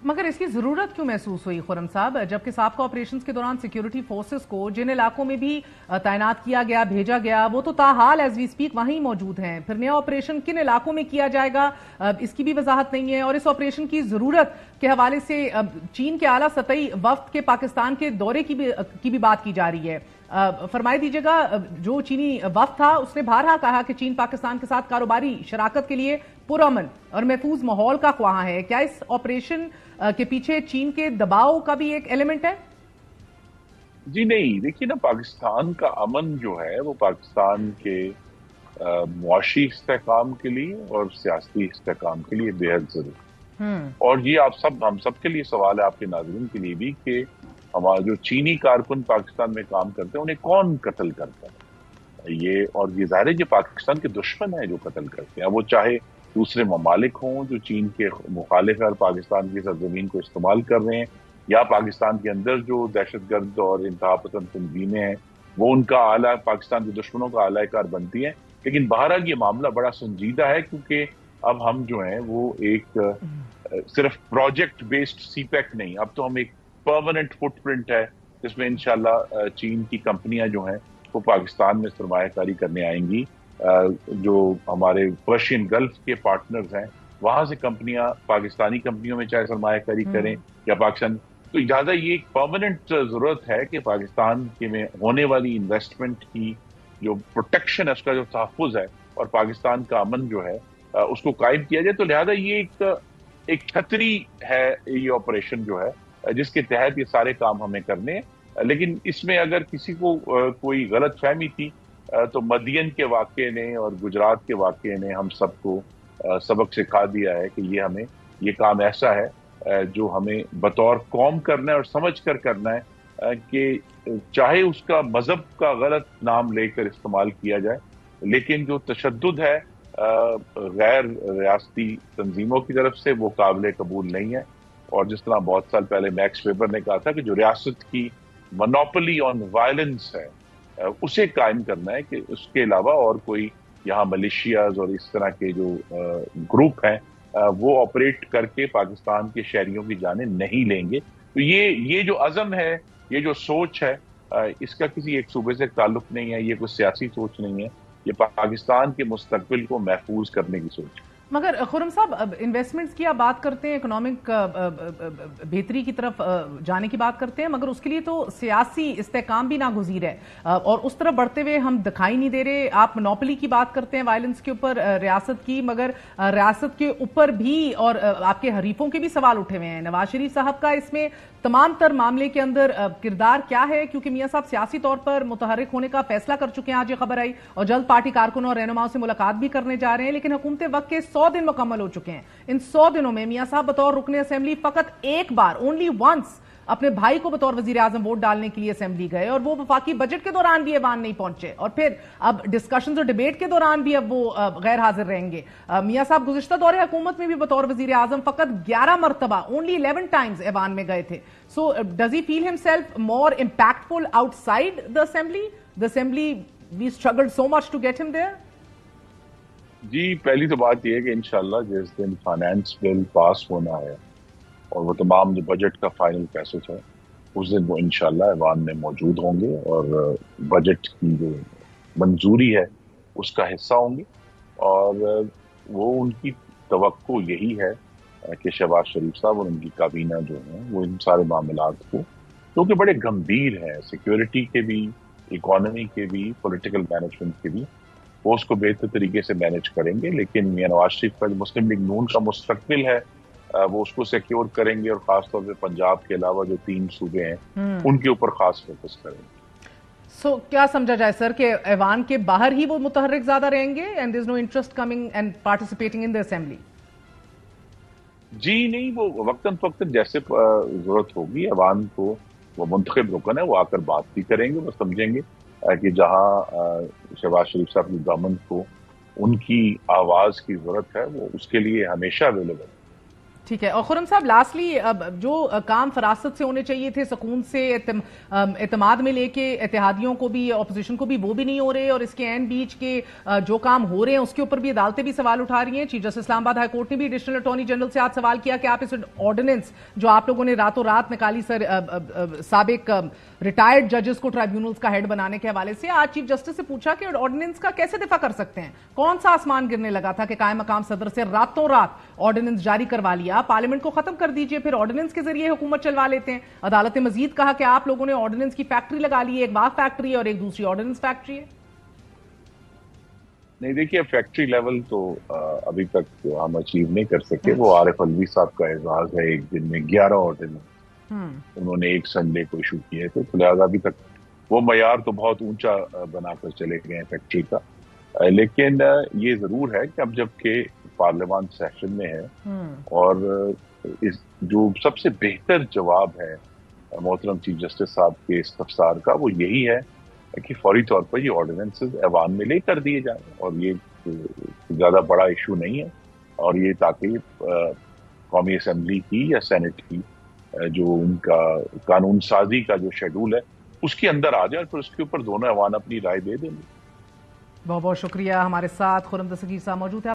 मगर इसकी जरूरत क्यों महसूस हुई खुरम साहब, जबकि साबका ऑपरेशंस के दौरान सिक्योरिटी फोर्सेस को जिन इलाकों में भी तैनात किया गया, भेजा गया, वो तो ताहाल एज वी स्पीक वहीं मौजूद हैं। फिर नया ऑपरेशन किन इलाकों में किया जाएगा इसकी भी वजाहत नहीं है। और इस ऑपरेशन की जरूरत के हवाले से चीन के आला सतही वफ्द के पाकिस्तान के दौरे की भी बात की जा रही है। फरमाई दीजिएगा, जो चीनी वफ्द था उसने बारहा कहा कि चीन पाकिस्तान के साथ कारोबारी शराकत के लिए पुरअमन और महफूज माहौल का ख्वाह है। क्या इस ऑपरेशन के पीछे चीन के दबाव का भी एक एलिमेंट है? जी नहीं, देखिए ना, पाकिस्तान का अमन जो है वो पाकिस्तान के मुआशी इस्तेहकाम के लिए और सियासी इस्तेहकाम के लिए बेहद जरूरी। और ये हम सब के लिए सवाल है, आपके नाज़रीन के लिए भी, कि हमारे जो चीनी कारकुन पाकिस्तान में काम करते हैं उन्हें कौन कत्ल करता है। ये ज़ाहिर है, ये पाकिस्तान के दुश्मन है जो कत्ल करते हैं, वो चाहे दूसरे ममालिक हों जो चीन के मुखालिफ और पाकिस्तान की सरजमीन को इस्तेमाल कर रहे हैं, या पाकिस्तान के अंदर जो दहशतगर्द और इंतहा पसंद तंजीमें हैं वो उनका आला, पाकिस्तान के दुश्मनों का आला कार बनती हैं। लेकिन बहरहाल ये मामला बड़ा संजीदा है, क्योंकि अब हम जो हैं वो एक सिर्फ प्रोजेक्ट बेस्ड सीपैक नहीं, अब तो हम एक परमानेंट फुटप्रिंट है जिसमें इंशाल्लाह चीन की कंपनियां जो हैं वो पाकिस्तान में सरमायाकारी करने आएंगी। जो हमारे पर्शियन गल्फ के पार्टनर्स हैं वहां से कंपनियां पाकिस्तानी कंपनियों में चाहे सरमायाकारी करें या पाकिस्तान, तो लिहाजा ये एक परमानेंट जरूरत है कि पाकिस्तान के में होने वाली इन्वेस्टमेंट की जो प्रोटेक्शन है, उसका जो तहफ़्फ़ुज़ है और पाकिस्तान का अमन जो है उसको कायम किया जाए। तो लिहाजा ये एक छतरी है ये ऑपरेशन जो है जिसके तहत ये सारे काम हमें करने हैं। लेकिन इसमें अगर किसी को कोई गलत फहमी थी तो मदियन के वाक़े ने और गुजरात के वाक़े ने हम सबको सबक सिखा दिया है कि ये काम ऐसा है जो हमें बतौर कौम करना है और समझ कर करना है कि चाहे उसका मजहब का गलत नाम लेकर इस्तेमाल किया जाए, लेकिन जो तशद्दुद है गैर रियासती तंजीमों की तरफ से वो काबिल कबूल नहीं है। और जिस तरह बहुत साल पहले मैक्स वेबर ने कहा था कि जो रियासत की मोनोपोली ऑन वायलेंस है उसे कायम करना है, कि उसके अलावा और कोई यहाँ मलेशियाज और इस तरह के जो ग्रुप हैं वो ऑपरेट करके पाकिस्तान के शहरियों की जानें नहीं लेंगे। तो ये जो अज़म है, ये जो सोच है, इसका किसी एक सूबे से ताल्लुक नहीं है, ये कोई सियासी सोच नहीं है, ये पाकिस्तान के मुस्तकबिल को महफूज करने की सोच है। मगर खुरम साहब, इन्वेस्टमेंट्स की आप बात करते हैं, इकोनॉमिक बेहतरी की तरफ जाने की बात करते हैं, मगर उसके लिए तो सियासी इस्तेहकाम भी नागुज़ीर है और उस तरफ बढ़ते हुए हम दिखाई नहीं दे रहे। आप मोनोपोली की बात करते हैं वायलेंस के ऊपर रियासत की, मगर रियासत के ऊपर भी और आपके हरीफों के भी सवाल उठे हुए हैं। नवाज शरीफ साहब का इसमें तमाम तर मामले के अंदर किरदार क्या है? क्योंकि मियां साहब सियासी तौर पर मुतहर्रिक होने का फैसला कर चुके हैं, आज ये खबर आई, और जल्द पार्टी कारकुनों और रहनुमाओं से मुलाकात भी करने जा रहे हैं। लेकिन हुकूमत वक्त के 100 दिन मुकम्मल हो चुके हैं। इन 100 दिनों में मियां साहब बतौर रुकने असेंबली फकत एक बार, ओनली वंस, अपने भाई को बतौर वजीर आजम वोट डालने के लिए असेंबली गए, और वो वफाकी बजट के दौरान भी ऐवान नहीं पहुंचे, और फिर अब डिस्कशंस और डिबेट के दौरान भी अब वो गैर हाजिर रहेंगे। मियां साहब गुज़िश्ता दौरे हुकूमत में भी बतौर वजीर आजम फकत 11 मरतबा, ओनली 11 टाइम्स ऐवान में गए थे। So does he feel himself more impactful outside the assembly? We struggled so much to get him there. जी, पहली तो बात यह है कि इंशाल्लाह जिस दिन फाइनेंस बिल पास होना है और वो तमाम जो बजट का फाइनल पैसेज है उस दिन वो इंशाल्लाह ऐवान में मौजूद होंगे और बजट की जो मंजूरी है उसका हिस्सा होंगे। और वो उनकी तवक्को यही है कि शहबाज शरीफ साहब और उनकी काबीना जो है वो इन सारे मामलात को, जो कि बड़े गंभीर हैं, सिक्योरिटी के भी, इकोनॉमी के भी, पॉलिटिकल मैनेजमेंट के भी, वो उसको बेहतर तरीके से मैनेज करेंगे। लेकिन मियां नवाज शरीफ का जो मुस्लिम लीग नून का मुस्तकबिल है वो उसको सिक्योर करेंगे, और खासतौर पे पंजाब के अलावा जो 3 सूबे हैं उनके ऊपर खास फोकस करेंगे। सो क्या समझा जाए सर कि ऐवान के बाहर ही वो मुतहर्रिक ज्यादा रहेंगे and there is no interest coming and participating in the assembly? जी नहीं, वो वक्तन फक्तन जैसे जरूरत होगी ऐवान को, वो मुंतखब रुकन है, वो आकर बात भी करेंगे, वो समझेंगे कि जहां शहबाज शरीफ साहब की गवर्नमेंट को उनकी आवाज की जरूरत है वो उसके लिए हमेशा अवेलेबल है। ٹھیک ہے. اور خرم صاحب لاسٹلی جو کام فراست سے ہونے چاہیے تھے، سکون سے اعتماد میں لے کے اتحادیوں کو بھی اپوزیشن کو بھی، وہ بھی نہیں ہو رہے، اور اس کے عین بیچ کے جو کام ہو رہے ہیں اس کے اوپر بھی عدالتیں بھی سوال اٹھا رہی ہیں. چیف جسٹس اسلام آباد ہائی کورٹ نے بھی ایڈیشنل اٹارنی جنرل سے آج سوال کیا کہ آپ اس آرڈیننس جو آپ لوگوں نے راتوں رات نکالی سابق ریٹائرڈ ججز کو ٹرائیبیونلز کا ہیڈ بنانے کے حوالے سے، آج چیف جسٹس سے پوچھا کہ آرڈیننس کا کیسے دفاع کر سکتے ہیں؟ کون سا آسمان گرنے لگا تھا کہ قائم مقام صدر سے راتوں رات آرڈیننس جاری کروا لیا؟ پارلیمنٹ کو ختم کر دیجئے، پھر آرڈیننس کے ذریعے حکومت چلوا لیتے ہیں. عدالت نے مزید کہا کہ آپ لوگوں نے آرڈیننس کی فیکٹری لگا لی ہے، ایک واف فیکٹری ہے اور ایک دوسری آرڈیننس فیکٹری ہے. نہیں دیکھیے، فیکٹری لیول تو ابھی تک ہم اچیو نہیں کر سکے. وہ عارف الوی صاحب کا اعزاز ہے، ایک دن میں 11 آرڈیننس انہوں نے ایک سنڈے کو ایشو کیے تھے، تو لہٰذا ابھی تک وہ معیار تو بہت اونچا بنا کر چلے گئے ہیں فیکٹری کا. لیکن یہ ضرور ہے کہ اب جب کہ پارلیمان سیشن میں ہے، اور جو سب سے بہتر جواب ہے محترم چیف جسٹس صاحب کے استفسار کا، وہ یہی ہے کہ فوری طور پر یہ آرڈیننسز ایوان میں لے کر دیے جائیں. اور یہ زیادہ بڑا ایشو نہیں ہے، اور یہ تاکہ قومی اسمبلی کی یا سینٹ کی جو ان کا قانون سازی کا جو شیڈول ہے اس کے اندر آ جائے، اور پھر اس کے اوپر دونوں ایوان اپنی رائے دے دیں گے. بہت بہت شکریہ. ہمارے ساتھ خرم دستگیر صاحب موجود ہیں.